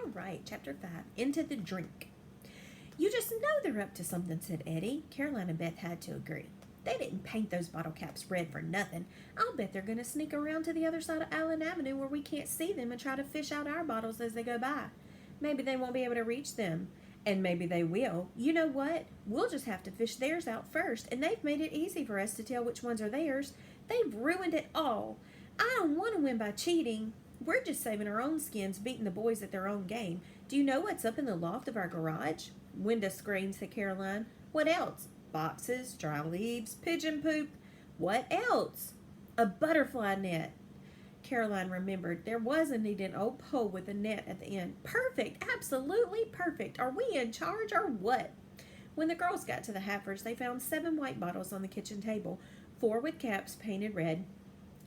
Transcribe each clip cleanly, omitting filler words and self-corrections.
All right, chapter 5, Into the Drink. You just know they're up to something, said Eddie. Caroline and Beth had to agree. They didn't paint those bottle caps red for nothing. I'll bet they're going to sneak around to the other side of Allen Avenue where we can't see them and try to fish out our bottles as they go by. Maybe they won't be able to reach them. And maybe they will. You know what? We'll just have to fish theirs out first, and they've made it easy for us to tell which ones are theirs. They've ruined it all. I don't want to win by cheating. We're just saving our own skins, beating the boys at their own game. Do you know what's up in the loft of our garage? Window screen, said Caroline. What else? Boxes, dry leaves, pigeon poop. What else? A butterfly net. Caroline remembered there was indeed an old pole with a net at the end. Perfect, absolutely perfect. Are we in charge or what? When the girls got to the Haffords, they found 7 white bottles on the kitchen table, 4 with caps painted red,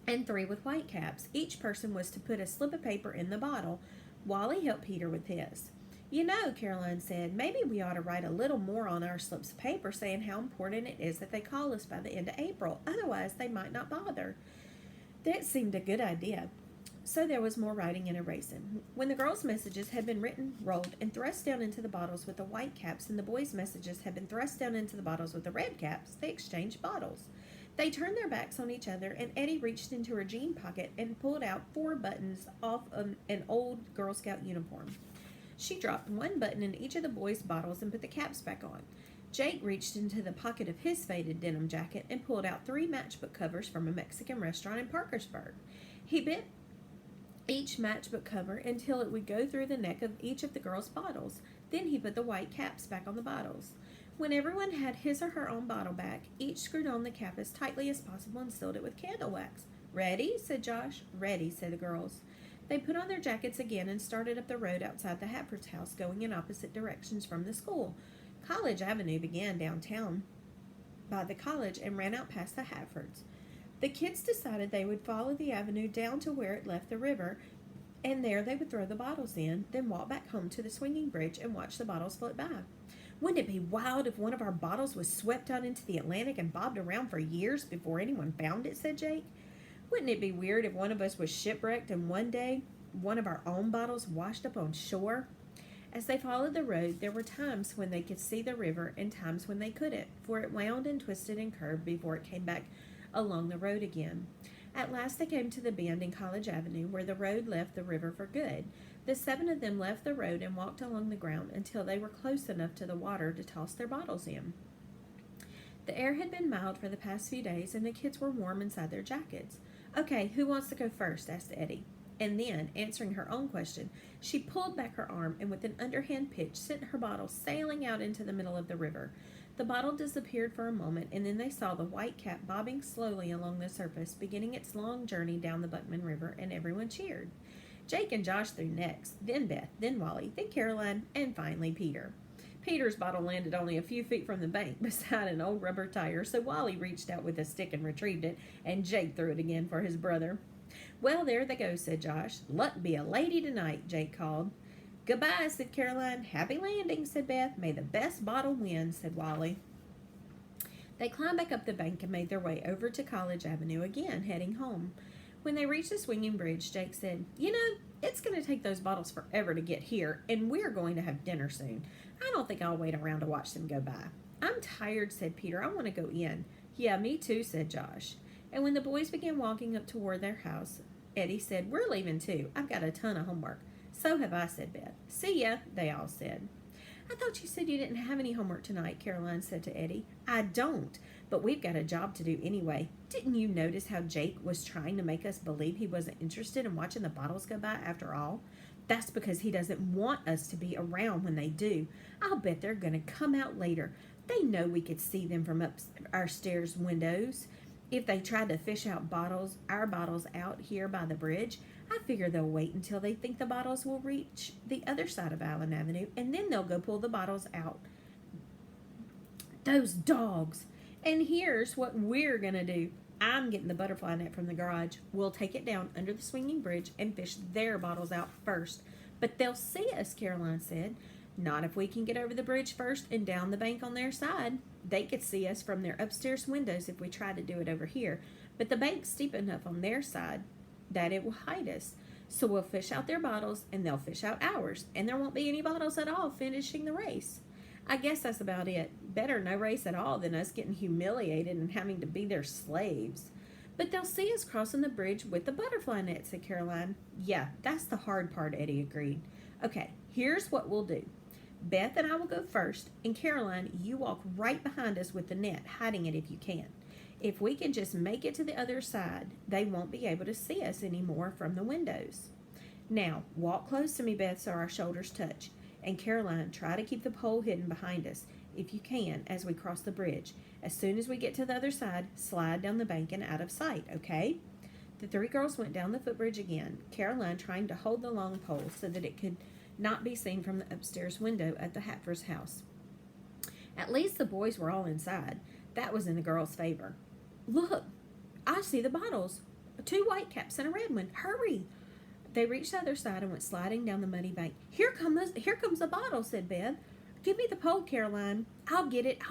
and 3 with white caps. Each person was to put a slip of paper in the bottle. Wally helped Peter with his. You know, Caroline said, maybe we ought to write a little more on our slips of paper saying how important it is that they call us by the end of April. Otherwise, they might not bother. That seemed a good idea. So there was more writing and erasing. When the girls' messages had been written, rolled, and thrust down into the bottles with the white caps, and the boys' messages had been thrust down into the bottles with the red caps, they exchanged bottles. They turned their backs on each other, and Eddie reached into her jean pocket and pulled out 4 buttons off an old Girl Scout uniform. She dropped 1 button in each of the boys' bottles and put the caps back on. Jake reached into the pocket of his faded denim jacket and pulled out 3 matchbook covers from a Mexican restaurant in Parkersburg. He bent each matchbook cover until it would go through the neck of each of the girls' bottles. Then he put the white caps back on the bottles. When everyone had his or her own bottle back, each screwed on the cap as tightly as possible and sealed it with candle wax. Ready? Said Josh. Ready, said the girls. They put on their jackets again and started up the road outside the Hapford's house, going in opposite directions from the school. College Avenue began downtown by the college and ran out past the Hapfords. The kids decided they would follow the avenue down to where it left the river, and there they would throw the bottles in, then walk back home to the swinging bridge and watch the bottles float by. Wouldn't it be wild if one of our bottles was swept out into the Atlantic and bobbed around for years before anyone found it, said Jake. Wouldn't it be weird if one of us was shipwrecked and one day one of our own bottles washed up on shore? As they followed the road, there were times when they could see the river and times when they couldn't, for it wound and twisted and curved before it came back along the road again. At last they came to the bend in College Avenue where the road left the river for good. The 7 of them left the road and walked along the ground until they were close enough to the water to toss their bottles in. The air had been mild for the past few days, and the kids were warm inside their jackets. Okay, who wants to go first? Asked Eddie. And then, answering her own question, she pulled back her arm and with an underhand pitch sent her bottle sailing out into the middle of the river. The bottle disappeared for a moment, and then they saw the white cap bobbing slowly along the surface, beginning its long journey down the Buckman River, and everyone cheered. Jake and Josh threw next, then Beth, then Wally, then Caroline, and finally Peter. Peter's bottle landed only a few feet from the bank beside an old rubber tire, so Wally reached out with a stick and retrieved it, and Jake threw it again for his brother. Well, there they go, said Josh. Luck be a lady tonight, Jake called. Goodbye, said Caroline. Happy landing, said Beth. May the best bottle win, said Wally. They climbed back up the bank and made their way over to College Avenue again, heading home. When they reached the swinging bridge, Jake said, You know, it's going to take those bottles forever to get here, and we're going to have dinner soon. I don't think I'll wait around to watch them go by. I'm tired, said Peter. I want to go in. Yeah, me too, said Josh. And when the boys began walking up toward their house, Eddie said, We're leaving too. I've got a ton of homework. So have I, said Beth. See ya, they all said. I thought you said you didn't have any homework tonight, Caroline said to Eddie. I don't, but we've got a job to do anyway. Didn't you notice how Jake was trying to make us believe he wasn't interested in watching the bottles go by after all? That's because he doesn't want us to be around when they do. I'll bet they're going to come out later. They know we could see them from up our stairs windows. If they tried to fish out our bottles out here by the bridge, I figure they'll wait until they think the bottles will reach the other side of Allen Avenue, and then they'll go pull the bottles out. Those dogs! And here's what we're going to do. I'm getting the butterfly net from the garage. We'll take it down under the swinging bridge and fish their bottles out first. But they'll see us, Caroline said. Not if we can get over the bridge first and down the bank on their side. They could see us from their upstairs windows if we try to do it over here, but the bank's steep enough on their side that it will hide us. So we'll fish out their bottles and they'll fish out ours, and there won't be any bottles at all finishing the race. I guess that's about it. Better no race at all than us getting humiliated and having to be their slaves. But they'll see us crossing the bridge with the butterfly net, said Caroline. Yeah, that's the hard part, Eddie agreed. Okay, here's what we'll do. Beth and I will go first, and Caroline, you walk right behind us with the net, hiding it if you can. If we can just make it to the other side, they won't be able to see us anymore from the windows. Now, walk close to me, Beth, so our shoulders touch. And Caroline, try to keep the pole hidden behind us, if you can, as we cross the bridge. As soon as we get to the other side, slide down the bank and out of sight, okay? The three girls went down the footbridge again, Caroline trying to hold the long pole so that it could not be seen from the upstairs window at the Hatford's house. At least the boys were all inside. That was in the girls' favor. Look, I see the bottles. 2 white caps and a red one. Hurry! They reached the other side and went sliding down the muddy bank. Here comes the bottle, said Beth. Give me the pole, Caroline. I'll get it.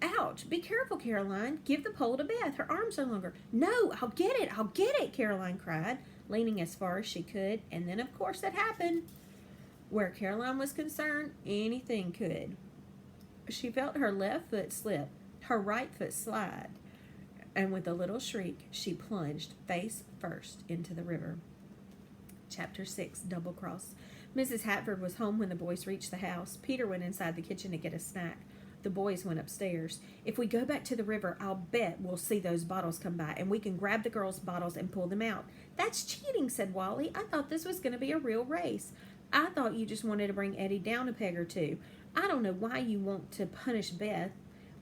Ouch! Be careful, Caroline. Give the pole to Beth. Her arms are longer. No, I'll get it, Caroline cried, leaning as far as she could. And then, of course, it happened. Where Caroline was concerned, anything could. She felt her left foot slip, her right foot slide, and with a little shriek, she plunged face first into the river. Chapter 6, Double Cross. Mrs. Hatford was home when the boys reached the house. Peter went inside the kitchen to get a snack. The boys went upstairs. If we go back to the river, I'll bet we'll see those bottles come by, and we can grab the girls' bottles and pull them out. That's cheating, said Wally. I thought this was going to be a real race. I thought you just wanted to bring Eddie down a peg or two. I don't know why you want to punish Beth.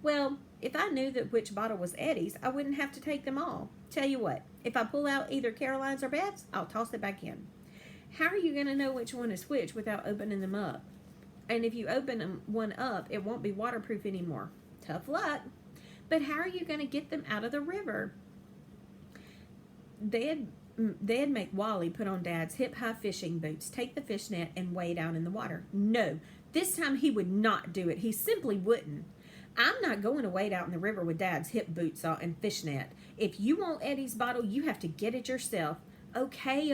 Well, if I knew that which bottle was Eddie's, I wouldn't have to take them all. Tell you what, if I pull out either Caroline's or Beth's, I'll toss it back in. How are you going to know which one is which without opening them up? And if you open one up, it won't be waterproof anymore. Tough luck. But how are you going to get them out of the river? They'd make Wally put on Dad's hip-high fishing boots, take the fish net, and wade out in the water. No, this time he would not do it. He simply wouldn't. I'm not going to wade out in the river with Dad's hip boots on and fish net. If you want Eddie's bottle, you have to get it yourself. Okay,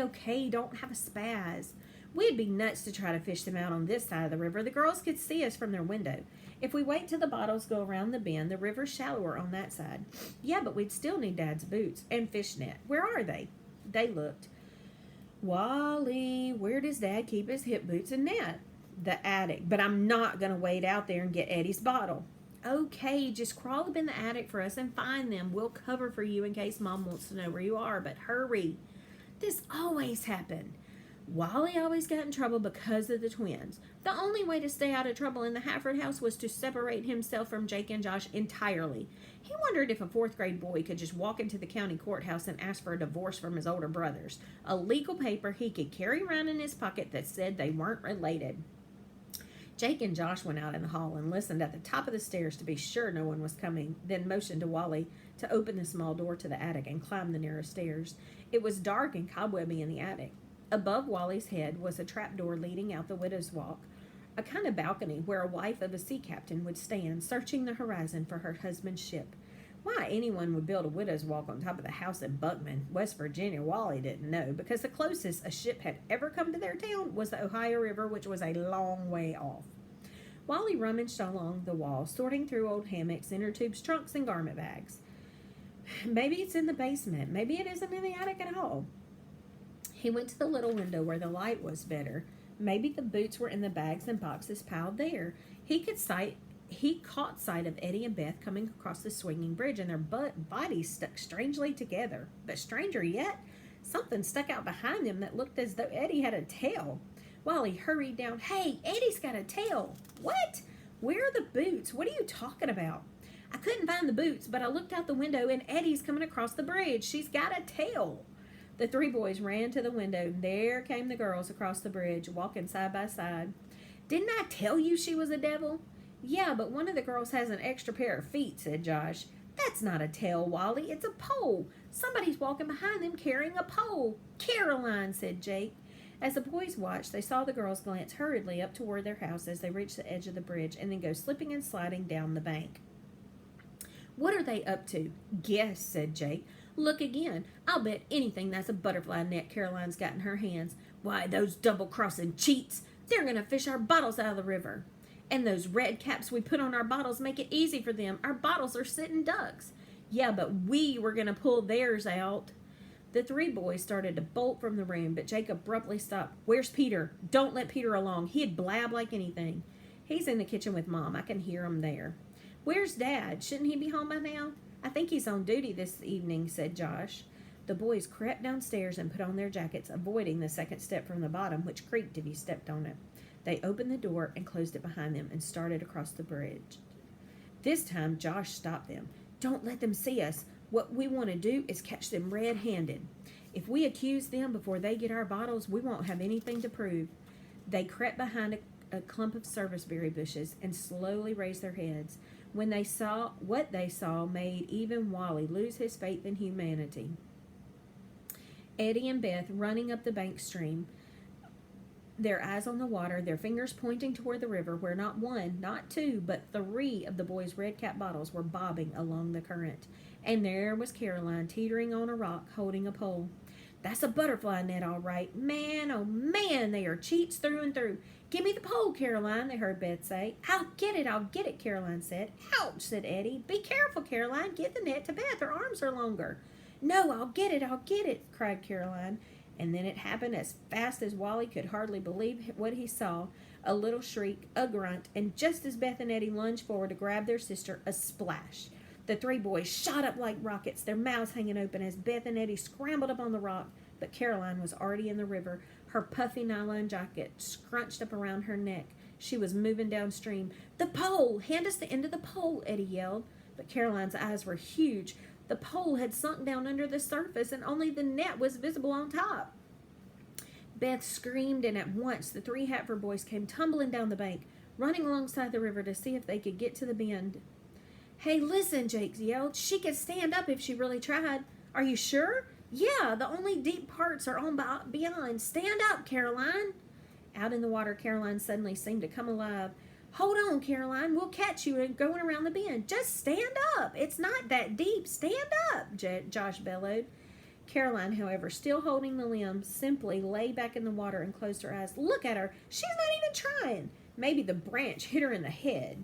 don't have a spaz. We'd be nuts to try to fish them out on this side of the river. The girls could see us from their window. If we wait till the bottles go around the bend, the river's shallower on that side. Yeah, but we'd still need Dad's boots and fish net. Where are they? They looked. Wally, where does Dad keep his hip boots and net? The attic. But I'm not going to wade out there and get Eddie's bottle. Okay, just crawl up in the attic for us and find them. We'll cover for you in case Mom wants to know where you are, but hurry. This always happened. Wally always got in trouble because of the twins. The only way to stay out of trouble in the Hatford house was to separate himself from Jake and Josh entirely. He wondered if a 4th grade boy could just walk into the county courthouse and ask for a divorce from his older brothers, a legal paper he could carry around in his pocket that said they weren't related. Jake and Josh went out in the hall and listened at the top of the stairs to be sure no one was coming, then motioned to Wally to open the small door to the attic and climb the narrow stairs. It was dark and cobwebby in the attic. Above Wally's head was a trapdoor leading out the widow's walk, a kind of balcony where a wife of a sea captain would stand, searching the horizon for her husband's ship. Why anyone would build a widow's walk on top of the house in Buckman, West Virginia, Wally didn't know, because the closest a ship had ever come to their town was the Ohio River, which was a long way off. Wally rummaged along the wall, sorting through old hammocks, inner tubes, trunks, and garment bags. Maybe it's in the basement. Maybe it isn't in the attic at all. He went to the little window where the light was better. Maybe the boots were in the bags and boxes piled there. He caught sight of Eddie and Beth coming across the swinging bridge, and their bodies stuck strangely together. But stranger yet, something stuck out behind them that looked as though Eddie had a tail. Wally hurried down. Hey, Eddie's got a tail. What? Where are the boots? What are you talking about? I couldn't find the boots, but I looked out the window and Eddie's coming across the bridge. She's got a tail. The 3 boys ran to the window. There came the girls across the bridge, walking side by side. Didn't I tell you she was a devil? Yeah, but one of the girls has an extra pair of feet, said Josh. That's not a tail, Wally. It's a pole. Somebody's walking behind them carrying a pole. Caroline, said Jake. As the boys watched, they saw the girls glance hurriedly up toward their house as they reached the edge of the bridge and then go slipping and sliding down the bank. What are they up to? Guess, said Jake. Look again. I'll bet anything that's a butterfly net Caroline's got in her hands. Why, those double-crossing cheats! They're going to fish our bottles out of the river. And those red caps we put on our bottles make it easy for them. Our bottles are sitting ducks. Yeah, but we were going to pull theirs out. The three boys started to bolt from the room, but Jake abruptly stopped. Where's Peter? Don't let Peter along. He'd blab like anything. He's in the kitchen with Mom. I can hear him there. Where's Dad? Shouldn't he be home by now? I think he's on duty this evening, said Josh. The boys crept downstairs and put on their jackets, avoiding the second step from the bottom, which creaked if you stepped on it. They opened the door and closed it behind them and started across the bridge. This time, Josh stopped them. Don't let them see us. What we want to do is catch them red-handed. If we accuse them before they get our bottles, we won't have anything to prove. They crept behind a clump of serviceberry bushes and slowly raised their heads. When they saw what they saw made even Wally lose his faith in humanity. Eddie and Beth running up the bank stream, their eyes on the water, their fingers pointing toward the river where not one, not two, but three of the boys' red cap bottles were bobbing along the current. And there was Caroline teetering on a rock holding a pole. That's a butterfly net, all right. Man, oh man, they are cheats through and through. Give me the pole, Caroline, they heard Beth say. I'll get it, Caroline said. Ouch, said Eddie. Be careful, Caroline. Get the net to Beth. Her arms are longer. No, I'll get it, cried Caroline. And then it happened as fast as Wally could hardly believe what he saw. A little shriek, a grunt, and just as Beth and Eddie lunged forward to grab their sister, a splash. The three boys shot up like rockets, their mouths hanging open as Beth and Eddie scrambled up on the rock. But Caroline was already in the river, her puffy nylon jacket scrunched up around her neck. She was moving downstream. The pole! Hand us the end of the pole, Eddie yelled. But Caroline's eyes were huge. The pole had sunk down under the surface, and only the net was visible on top. Beth screamed, and at once the three Hatford boys came tumbling down the bank, running alongside the river to see if they could get to the bend. Hey, listen, Jake yelled. She could stand up if she really tried. Are you sure? Yeah, the only deep parts are on beyond. Stand up, Caroline. Out in the water, Caroline suddenly seemed to come alive. Hold on, Caroline. We'll catch you going around the bend. Just stand up. It's not that deep. Stand up, Josh bellowed. Caroline, however, still holding the limb, simply lay back in the water and closed her eyes. Look at her. She's not even trying. Maybe the branch hit her in the head.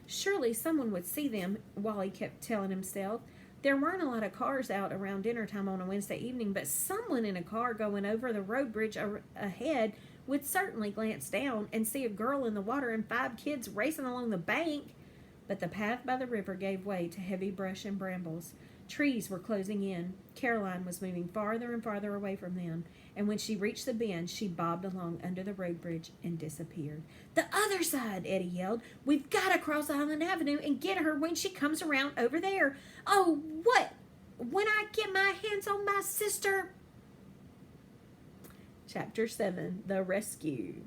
Surely someone would see them, Wally kept telling himself. There weren't a lot of cars out around dinner time on a Wednesday evening, but someone in a car going over the road bridge ahead would certainly glance down and see a girl in the water and 5 kids racing along the bank. But the path by the river gave way to heavy brush and brambles. Trees were closing in. Caroline was moving farther and farther away from them, and when she reached the bend, she bobbed along under the road bridge and disappeared. The other side, Eddie yelled. We've got to cross Island Avenue and get her when she comes around over there. Oh, what? When I get my hands on my sister... Chapter 7, The Rescue.